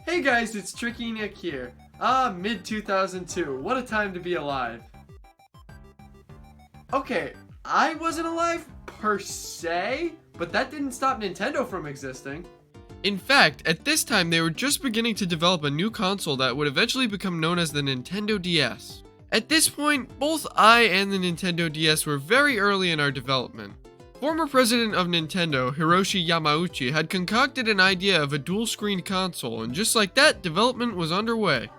Hey guys, it's Tricky Nick here. Mid-2002. What a time to be alive. Okay, I wasn't alive per se, but that didn't stop Nintendo from existing. In fact, at this time they were just beginning to develop a new console that would eventually become known as the Nintendo DS. At this point, both I and the Nintendo DS were very early in our development. Former president of Nintendo, Hiroshi Yamauchi, had concocted an idea of a dual-screen console, and just like that, development was underway.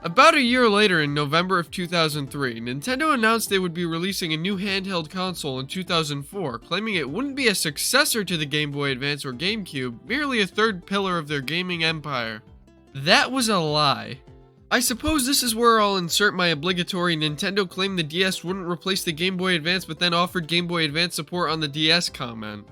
About a year later, in November of 2003, Nintendo announced they would be releasing a new handheld console in 2004, claiming it wouldn't be a successor to the Game Boy Advance or GameCube, merely a third pillar of their gaming empire. That was a lie. I suppose this is where I'll insert my obligatory Nintendo claimed the DS wouldn't replace the Game Boy Advance but then offered Game Boy Advance support on the DS comment.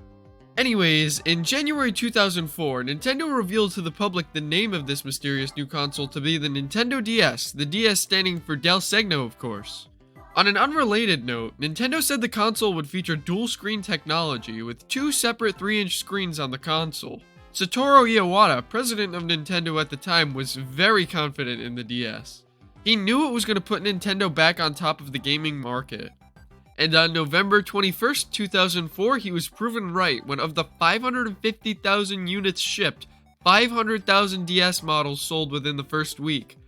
Anyways, in January 2004, Nintendo revealed to the public the name of this mysterious new console to be the Nintendo DS, the DS standing for Del Segno, of course. On an unrelated note, Nintendo said the console would feature dual-screen technology with two separate 3-inch screens on the console. Satoru Iwata, president of Nintendo at the time, was very confident in the DS. He knew it was going to put Nintendo back on top of the gaming market. And on November 21st, 2004, he was proven right when of the 550,000 units shipped, 500,000 DS models sold within the first week,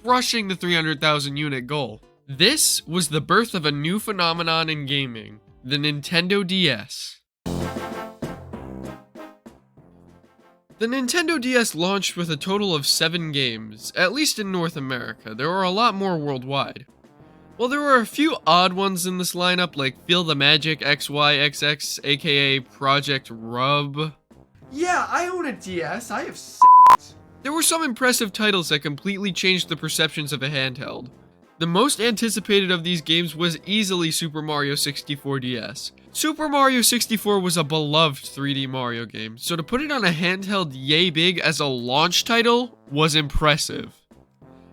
crushing the 300,000 unit goal. This was the birth of a new phenomenon in gaming, the Nintendo DS. The Nintendo DS launched with a total of 7 games, at least in North America. There were a lot more worldwide. While there were a few odd ones in this lineup, like Feel the Magic XYXX, aka Project Rub. Yeah, I own a DS. I have There were some impressive titles that completely changed the perceptions of a handheld. The most anticipated of these games was easily Super Mario 64 DS. Super Mario 64 was a beloved 3D Mario game, so to put it on a handheld yay big as a launch title was impressive.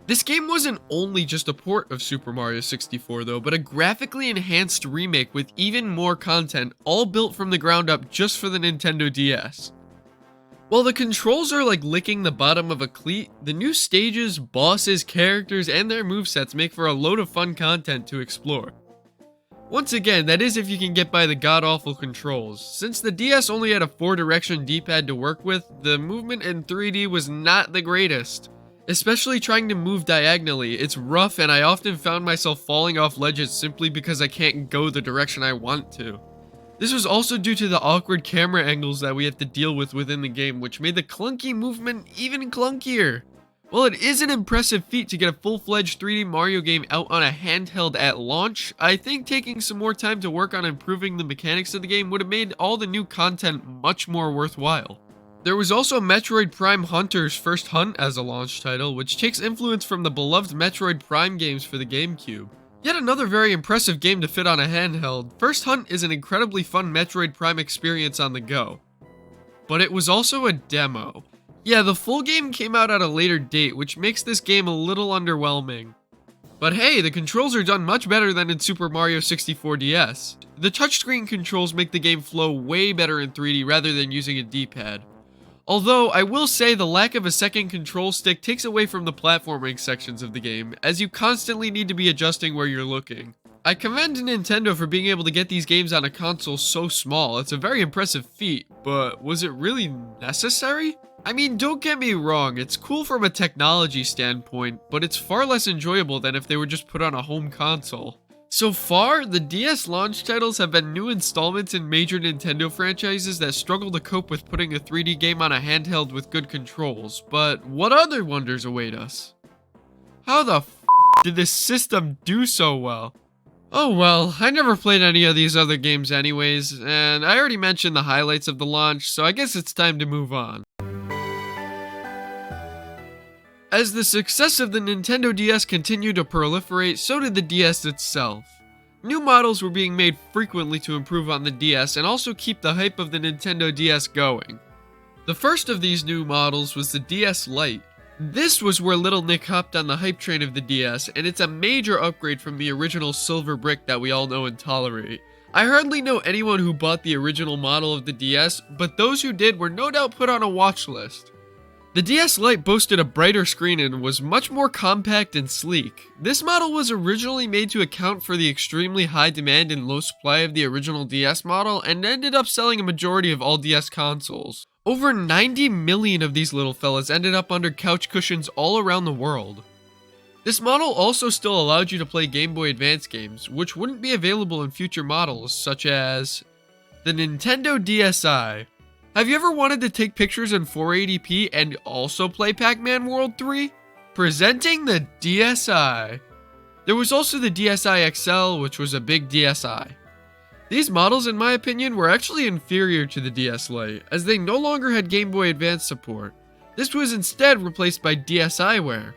This game wasn't only just a port of Super Mario 64 though, but a graphically enhanced remake with even more content, all built from the ground up just for the Nintendo DS. While the controls are like licking the bottom of a cleat, the new stages, bosses, characters, and their movesets make for a load of fun content to explore. Once again, that is if you can get by the god-awful controls. Since the DS only had a 4-direction D-pad to work with, the movement in 3D was not the greatest. Especially trying to move diagonally, it's rough and I often found myself falling off ledges simply because I can't go the direction I want to. This was also due to the awkward camera angles that we have to deal with within the game, which made the clunky movement even clunkier. While it is an impressive feat to get a full-fledged 3D Mario game out on a handheld at launch, I think taking some more time to work on improving the mechanics of the game would have made all the new content much more worthwhile. There was also Metroid Prime Hunter's First Hunt as a launch title, which takes influence from the beloved Metroid Prime games for the GameCube. Yet another very impressive game to fit on a handheld, First Hunt is an incredibly fun Metroid Prime experience on the go. But it was also a demo. Yeah, the full game came out at a later date, which makes this game a little underwhelming. But hey, the controls are done much better than in Super Mario 64 DS. The touchscreen controls make the game flow way better in 3D rather than using a D-pad. Although, I will say the lack of a second control stick takes away from the platforming sections of the game, as you constantly need to be adjusting where you're looking. I commend Nintendo for being able to get these games on a console so small. It's a very impressive feat, but was it really necessary? I mean, don't get me wrong, it's cool from a technology standpoint, but it's far less enjoyable than if they were just put on a home console. So far, the DS launch titles have been new installments in major Nintendo franchises that struggle to cope with putting a 3D game on a handheld with good controls, but what other wonders await us? How the f*** did this system do so well? Oh well, I never played any of these other games anyways, and I already mentioned the highlights of the launch, so I guess it's time to move on. As the success of the Nintendo DS continued to proliferate, so did the DS itself. New models were being made frequently to improve on the DS and also keep the hype of the Nintendo DS going. The first of these new models was the DS Lite. This was where little Nick hopped on the hype train of the DS, and it's a major upgrade from the original silver brick that we all know and tolerate. I hardly know anyone who bought the original model of the DS, but those who did were no doubt put on a watch list. The DS Lite boasted a brighter screen and was much more compact and sleek. This model was originally made to account for the extremely high demand and low supply of the original DS model and ended up selling a majority of all DS consoles. Over 90 million of these little fellas ended up under couch cushions all around the world. This model also still allowed you to play Game Boy Advance games, which wouldn't be available in future models, such as the Nintendo DSi. Have you ever wanted to take pictures in 480p and also play Pac-Man World 3? Presenting the DSi. There was also the DSi XL, which was a big DSi. These models, in my opinion, were actually inferior to the DS Lite, as they no longer had Game Boy Advance support. This was instead replaced by DSiWare.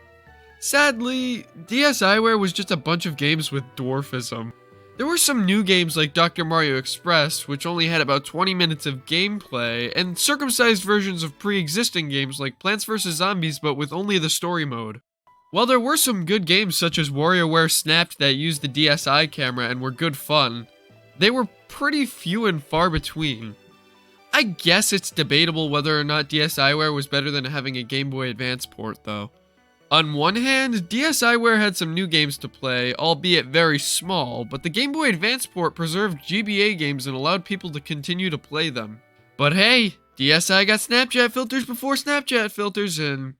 Sadly, DSiWare was just a bunch of games with dwarfism. There were some new games like Dr. Mario Express, which only had about 20 minutes of gameplay, and circumcised versions of pre-existing games like Plants vs. Zombies but with only the story mode. While there were some good games such as WarioWare Snapped that used the DSi camera and were good fun, they were pretty few and far between. I guess it's debatable whether or not DSiWare was better than having a Game Boy Advance port though. On one hand, DSiWare had some new games to play, albeit very small, but the Game Boy Advance port preserved GBA games and allowed people to continue to play them. But hey, DSi got Snapchat filters before Snapchat filters, and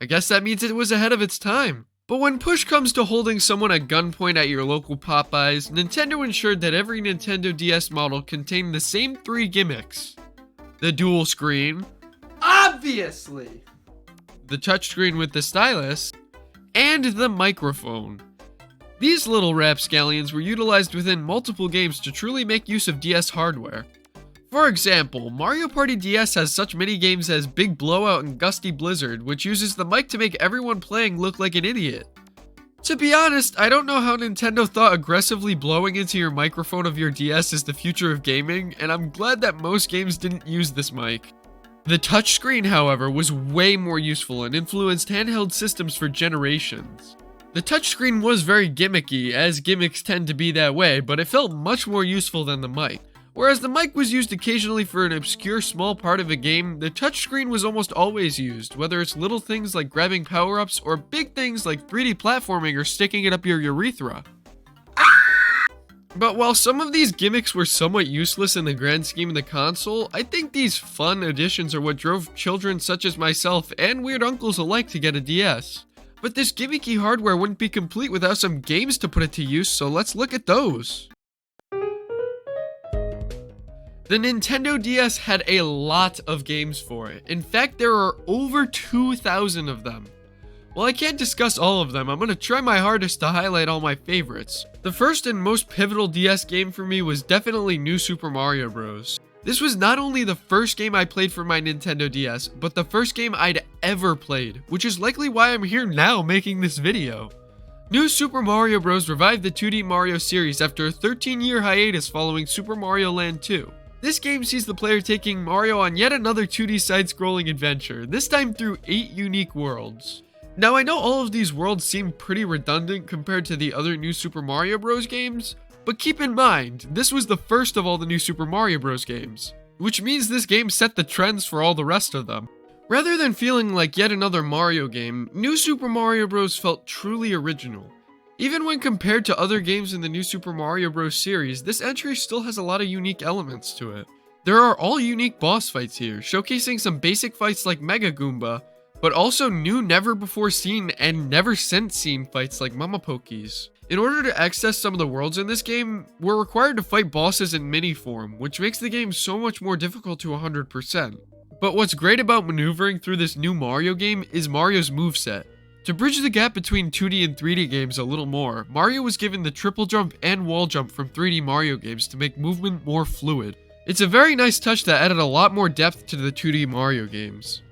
I guess that means it was ahead of its time. But when push comes to holding someone at gunpoint at your local Popeyes, Nintendo ensured that every Nintendo DS model contained the same 3 gimmicks. The dual screen, Obviously! the touchscreen with the stylus, and the microphone. These little rapscallions were utilized within multiple games to truly make use of DS hardware. For example, Mario Party DS has such mini games as Big Blowout and Gusty Blizzard, which uses the mic to make everyone playing look like an idiot. To be honest, I don't know how Nintendo thought aggressively blowing into your microphone of your DS is the future of gaming, and I'm glad that most games didn't use this mic. The touchscreen, however, was way more useful and influenced handheld systems for generations. The touchscreen was very gimmicky, as gimmicks tend to be that way, but it felt much more useful than the mic. Whereas the mic was used occasionally for an obscure small part of a game, the touchscreen was almost always used, whether it's little things like grabbing power-ups or big things like 3D platforming or sticking it up your urethra. But while some of these gimmicks were somewhat useless in the grand scheme of the console, I think these fun additions are what drove children such as myself and weird uncles alike to get a DS. But this gimmicky hardware wouldn't be complete without some games to put it to use, so let's look at those. The Nintendo DS had a lot of games for it. In fact, there are over 2,000 of them. While I can't discuss all of them, I'm going to try my hardest to highlight all my favorites. The first and most pivotal DS game for me was definitely New Super Mario Bros. This was not only the first game I played for my Nintendo DS, but the first game I'd ever played, which is likely why I'm here now making this video. New Super Mario Bros. Revived the 2D Mario series after a 13-year hiatus following Super Mario Land 2. This game sees the player taking Mario on yet another 2D side-scrolling adventure, this time through 8 unique worlds. Now I know all of these worlds seem pretty redundant compared to the other New Super Mario Bros. Games, but keep in mind, this was the first of all the New Super Mario Bros. Games, which means this game set the trends for all the rest of them. Rather than feeling like yet another Mario game, New Super Mario Bros. Felt truly original. Even when compared to other games in the New Super Mario Bros. Series, this entry still has a lot of unique elements to it. There are all unique boss fights here, showcasing some basic fights like Mega Goomba, but also new never-before-seen and never-since-seen fights like Mama Pokies. In order to access some of the worlds in this game, we're required to fight bosses in mini form, which makes the game so much more difficult to 100%. But what's great about maneuvering through this new Mario game is Mario's moveset. To bridge the gap between 2D and 3D games a little more, Mario was given the triple jump and wall jump from 3D Mario games to make movement more fluid. It's a very nice touch that added a lot more depth to the 2D Mario games.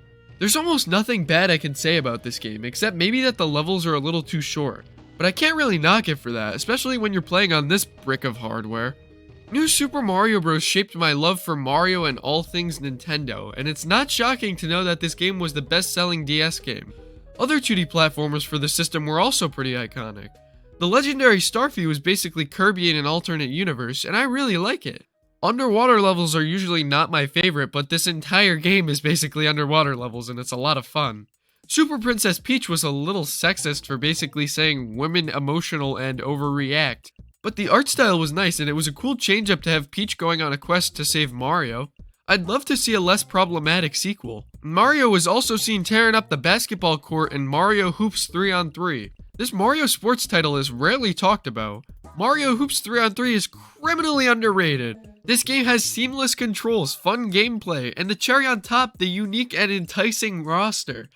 There's almost nothing bad I can say about this game, except maybe that the levels are a little too short. But I can't really knock it for that, especially when you're playing on this brick of hardware. New Super Mario Bros. Shaped my love for Mario and all things Nintendo, and it's not shocking to know that this game was the best-selling DS game. Other 2D platformers for the system were also pretty iconic. The legendary Starfy was basically Kirby in an alternate universe, and I really like it. Underwater levels are usually not my favorite, but this entire game is basically underwater levels and it's a lot of fun. Super Princess Peach was a little sexist for basically saying women emotional and overreact. But the art style was nice and it was a cool change up to have Peach going on a quest to save Mario. I'd love to see a less problematic sequel. Mario was also seen tearing up the basketball court in Mario Hoops 3-on-3. This Mario sports title is rarely talked about. Mario Hoops 3-on-3 is criminally underrated. This game has seamless controls, fun gameplay, and the cherry on top, the unique and enticing roster.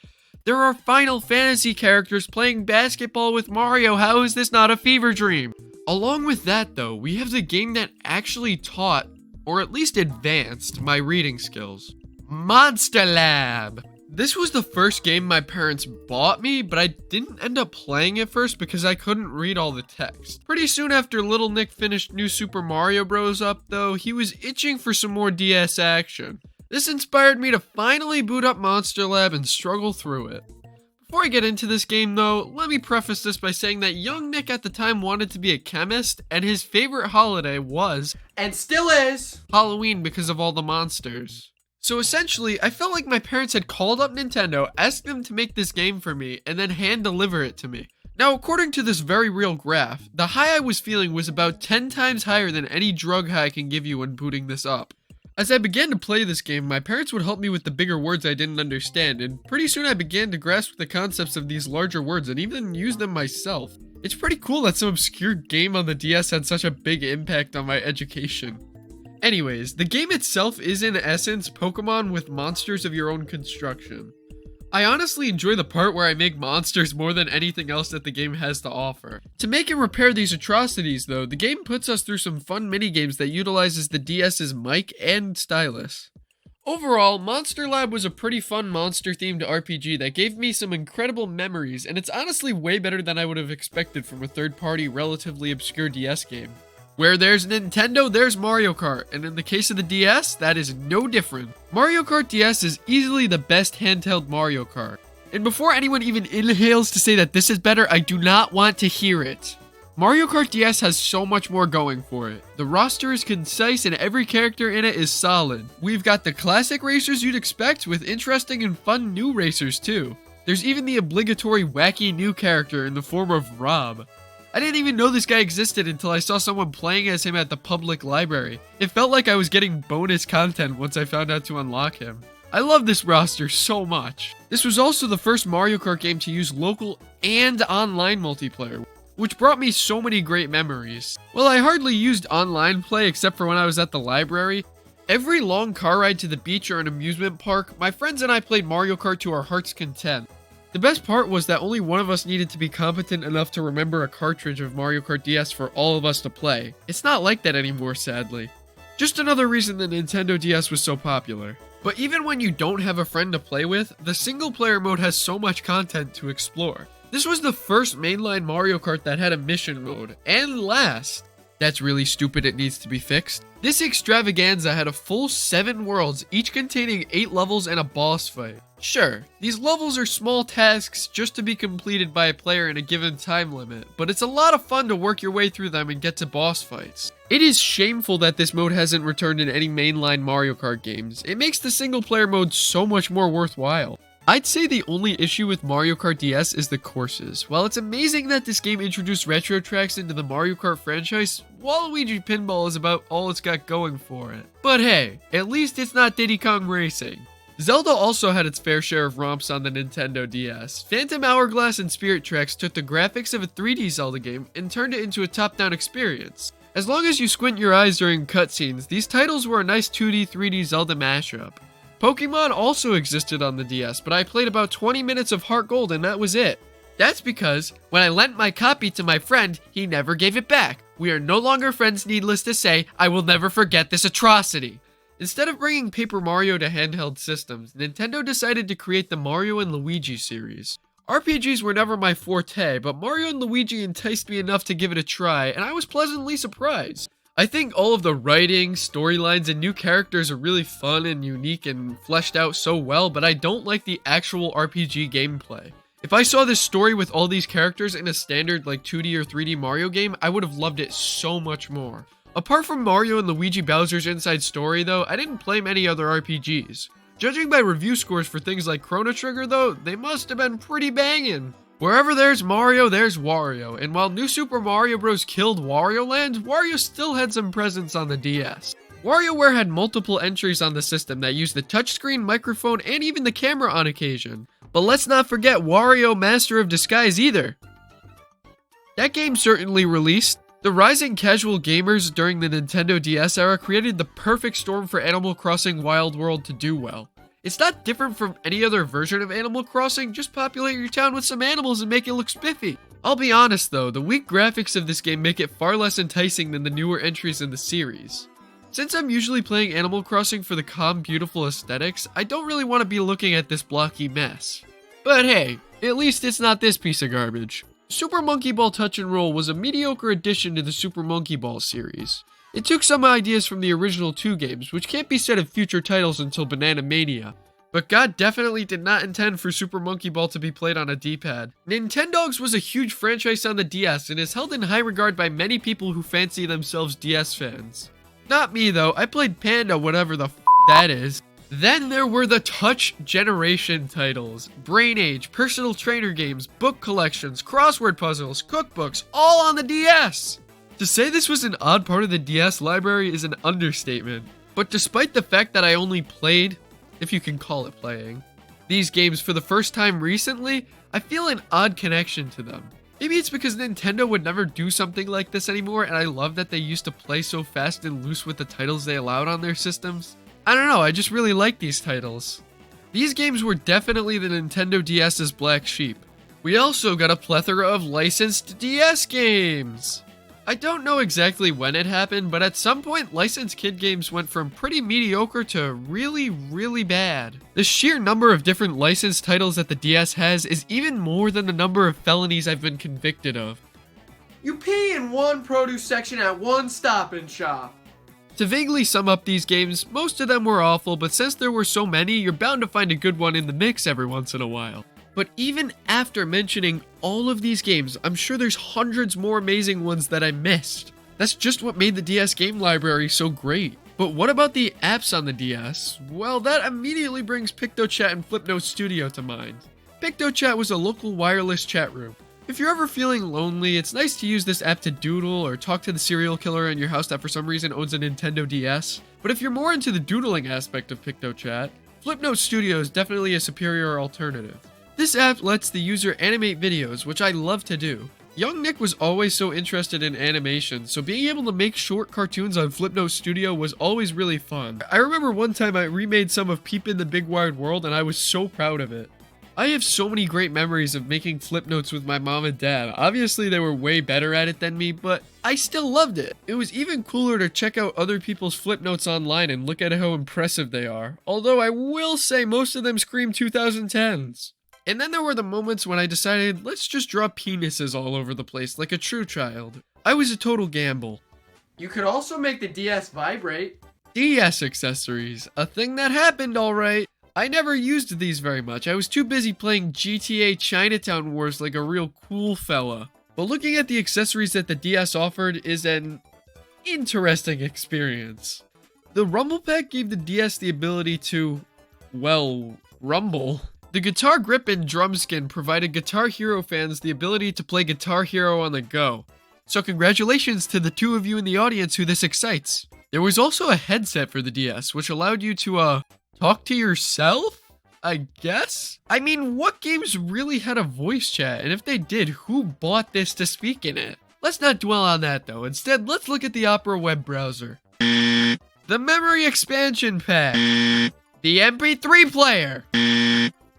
There are Final Fantasy characters playing basketball with Mario. How is this not a fever dream? Along with that though, we have the game that actually taught, or at least advanced, my reading skills. Monster Lab! This was the first game my parents bought me, but I didn't end up playing it first because I couldn't read all the text. Pretty soon after Little Nick finished New Super Mario Bros. Up though, he was itching for some more DS action. This inspired me to finally boot up Monster Lab and struggle through it. Before I get into this game though, let me preface this by saying that young Nick at the time wanted to be a chemist, and his favorite holiday was, And still is, Halloween because of all the monsters. So essentially, I felt like my parents had called up Nintendo, asked them to make this game for me, and then hand deliver it to me. Now, according to this very real graph, the high I was feeling was about 10 times higher than any drug high can give you when booting this up. As I began to play this game, my parents would help me with the bigger words I didn't understand, and pretty soon I began to grasp the concepts of these larger words and even use them myself. It's pretty cool that some obscure game on the DS had such a big impact on my education. Anyways, the game itself is in essence Pokemon with monsters of your own construction. I honestly enjoy the part where I make monsters more than anything else that the game has to offer. To make and repair these atrocities though, the game puts us through some fun minigames that utilizes the DS's mic and stylus. Overall, Monster Lab was a pretty fun monster-themed RPG that gave me some incredible memories, and it's honestly way better than I would have expected from a third-party, relatively obscure DS game. Where there's Nintendo, there's Mario Kart, and in the case of the DS, that is no different. Mario Kart DS is easily the best handheld Mario Kart. And before anyone even inhales to say that this is better, I do not want to hear it. Mario Kart DS has so much more going for it. The roster is concise and every character in it is solid. We've got the classic racers you'd expect with interesting and fun new racers too. There's even the obligatory wacky new character in the form of Rob. I didn't even know this guy existed until I saw someone playing as him at the public library. It felt like I was getting bonus content once I found out to unlock him. I love this roster so much. This was also the first Mario Kart game to use local and online multiplayer, which brought me so many great memories. Well, I hardly used online play except for when I was at the library. Every long car ride to the beach or an amusement park, my friends and I played Mario Kart to our heart's content. The best part was that only one of us needed to be competent enough to remember a cartridge of Mario Kart DS for all of us to play. It's not like that anymore, sadly. Just another reason the Nintendo DS was so popular. But even when you don't have a friend to play with, the single player mode has so much content to explore. This was the first mainline Mario Kart that had a mission mode, and last. That's really stupid, it needs to be fixed. This extravaganza had a full 7 worlds, each containing 8 levels and a boss fight. Sure, these levels are small tasks just to be completed by a player in a given time limit, but it's a lot of fun to work your way through them and get to boss fights. It is shameful that this mode hasn't returned in any mainline Mario Kart games. It makes the single player mode so much more worthwhile. I'd say the only issue with Mario Kart DS is the courses. While it's amazing that this game introduced retro tracks into the Mario Kart franchise, Waluigi Pinball is about all it's got going for it. But hey, at least it's not Diddy Kong Racing. Zelda also had its fair share of romps on the Nintendo DS. Phantom Hourglass and Spirit Tracks took the graphics of a 3D Zelda game and turned it into a top-down experience. As long as you squint your eyes during cutscenes, these titles were a nice 2D, 3D Zelda mashup. Pokemon also existed on the DS, but I played about 20 minutes of Heart Gold and that was it. That's because, when I lent my copy to my friend, he never gave it back. We are no longer friends, needless to say. I will never forget this atrocity. Instead of bringing Paper Mario to handheld systems, Nintendo decided to create the Mario and Luigi series. RPGs were never my forte, but Mario and Luigi enticed me enough to give it a try, and I was pleasantly surprised. I think all of the writing, storylines, and new characters are really fun and unique and fleshed out so well, but I don't like the actual RPG gameplay. If I saw this story with all these characters in a standard like 2D or 3D Mario game, I would have loved it so much more. Apart from Mario and Luigi Bowser's Inside Story though, I didn't play many other RPGs. Judging by review scores for things like Chrono Trigger though, they must have been pretty banging. Wherever there's Mario, there's Wario, and while New Super Mario Bros. Killed Wario Land, Wario still had some presence on the DS. WarioWare had multiple entries on the system that used the touchscreen, microphone, and even the camera on occasion. But let's not forget Wario Master of Disguise either. That game certainly released. The rising casual gamers during the Nintendo DS era created the perfect storm for Animal Crossing Wild World to do well. It's not different from any other version of Animal Crossing, just populate your town with some animals and make it look spiffy. I'll be honest though, the weak graphics of this game make it far less enticing than the newer entries in the series. Since I'm usually playing Animal Crossing for the calm, beautiful aesthetics, I don't really want to be looking at this blocky mess. But hey, at least it's not this piece of garbage. Super Monkey Ball Touch and Roll was a mediocre addition to the Super Monkey Ball series. It took some ideas from the original 2 games, which can't be said of future titles until Banana Mania. But God definitely did not intend for Super Monkey Ball to be played on a D-pad. Nintendogs was a huge franchise on the DS and is held in high regard by many people who fancy themselves DS fans. Not me though, I played Panda, whatever the f that is. Then there were the Touch Generation titles. Brain Age, personal trainer games, book collections, crossword puzzles, cookbooks, all on the DS! To say this was an odd part of the DS library is an understatement. But despite the fact that I only played, if you can call it playing, these games for the first time recently, I feel an odd connection to them. Maybe it's because Nintendo would never do something like this anymore, and I love that they used to play so fast and loose with the titles they allowed on their systems. I don't know, I just really like these titles. These games were definitely the Nintendo DS's black sheep. We also got a plethora of licensed DS games! I don't know exactly when it happened, but at some point licensed kid games went from pretty mediocre to really, really bad. The sheer number of different licensed titles that the DS has is even more than the number of felonies I've been convicted of. You pee in one produce section at one Stop and Shop. To vaguely sum up these games, most of them were awful, but since there were so many, you're bound to find a good one in the mix every once in a while. But even after mentioning all of these games, I'm sure there's hundreds more amazing ones that I missed. That's just what made the DS game library so great. But what about the apps on the DS? Well, that immediately brings PictoChat and Flipnote Studio to mind. PictoChat was a local wireless chat room. If you're ever feeling lonely, it's nice to use this app to doodle or talk to the serial killer in your house that for some reason owns a Nintendo DS. But if you're more into the doodling aspect of PictoChat, Flipnote Studio is definitely a superior alternative. This app lets the user animate videos, which I love to do. Young Nick was always so interested in animation, so being able to make short cartoons on Flipnote Studio was always really fun. I remember one time I remade some of Peep in the Big Wide World and I was so proud of it. I have so many great memories of making Flipnotes with my mom and dad. Obviously they were way better at it than me, but I still loved it. It was even cooler to check out other people's Flipnotes online and look at how impressive they are. Although I will say most of them scream 2010s. And then there were the moments when I decided, let's just draw penises all over the place like a true child. I was a total gamble. You could also make the DS vibrate. DS accessories, a thing that happened alright. I never used these very much. I was too busy playing GTA Chinatown Wars like a real cool fella. But looking at the accessories that the DS offered is an interesting experience. The Rumble Pack gave the DS the ability to, well, rumble. The Guitar Grip and Drum Skin provided Guitar Hero fans the ability to play Guitar Hero on the go. So congratulations to the two of you in the audience who this excites. There was also a headset for the DS, which allowed you to, talk to yourself? I guess? I mean, what games really had a voice chat? And if they did, who bought this to speak in it? Let's not dwell on that though. Instead, let's look at the Opera web browser. The Memory Expansion Pack. The MP3 player.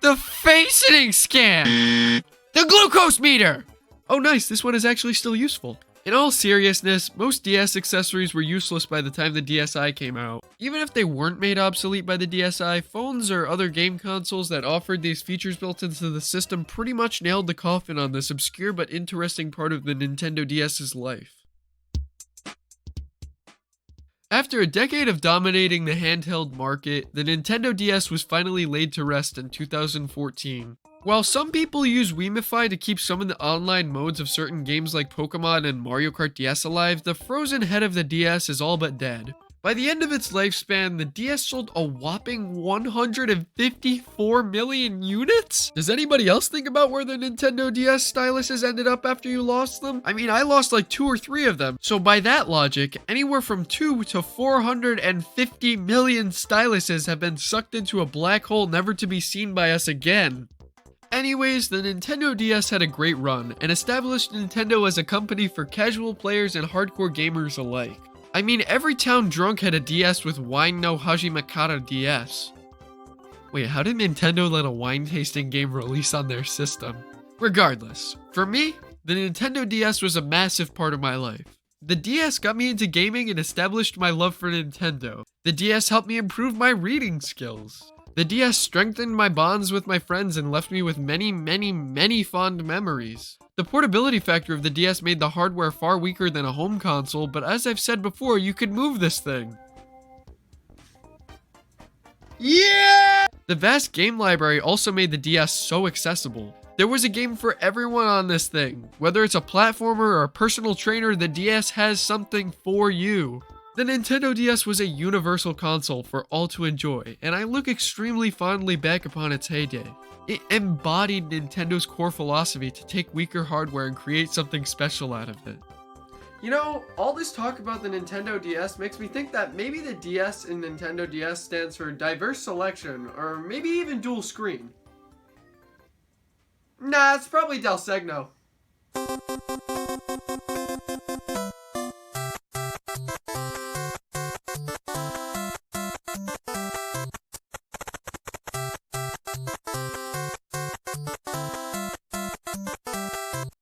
The Faceting Scan! The Glucose Meter! Oh nice, this one is actually still useful. In all seriousness, most DS accessories were useless by the time the DSi came out. Even if they weren't made obsolete by the DSi, phones or other game consoles that offered these features built into the system pretty much nailed the coffin on this obscure but interesting part of the Nintendo DS's life. After a decade of dominating the handheld market, the Nintendo DS was finally laid to rest in 2014. While some people use Wiimify to keep some of the online modes of certain games like Pokémon and Mario Kart DS alive, the frozen head of the DS is all but dead. By the end of its lifespan, the DS sold a whopping 154 million units? Does anybody else think about where the Nintendo DS styluses ended up after you lost them? I mean, I lost like 2 or 3 of them. So by that logic, anywhere from 2 to 450 million styluses have been sucked into a black hole never to be seen by us again. Anyways, the Nintendo DS had a great run and established Nintendo as a company for casual players and hardcore gamers alike. I mean, every town drunk had a DS with Wine no Hajimakara DS. Wait, how did Nintendo let a wine tasting game release on their system? Regardless, for me, the Nintendo DS was a massive part of my life. The DS got me into gaming and established my love for Nintendo. The DS helped me improve my reading skills. The DS strengthened my bonds with my friends and left me with many fond memories. The portability factor of the DS made the hardware far weaker than a home console, but as I've said before, you could move this thing. Yeah! The vast game library also made the DS so accessible. There was a game for everyone on this thing. Whether it's a platformer or a personal trainer, the DS has something for you. The Nintendo DS was a universal console for all to enjoy, and I look extremely fondly back upon its heyday. It embodied Nintendo's core philosophy to take weaker hardware and create something special out of it. You know, all this talk about the Nintendo DS makes me think that maybe the DS in Nintendo DS stands for diverse selection, or maybe even dual screen. Nah, it's probably Del Segno.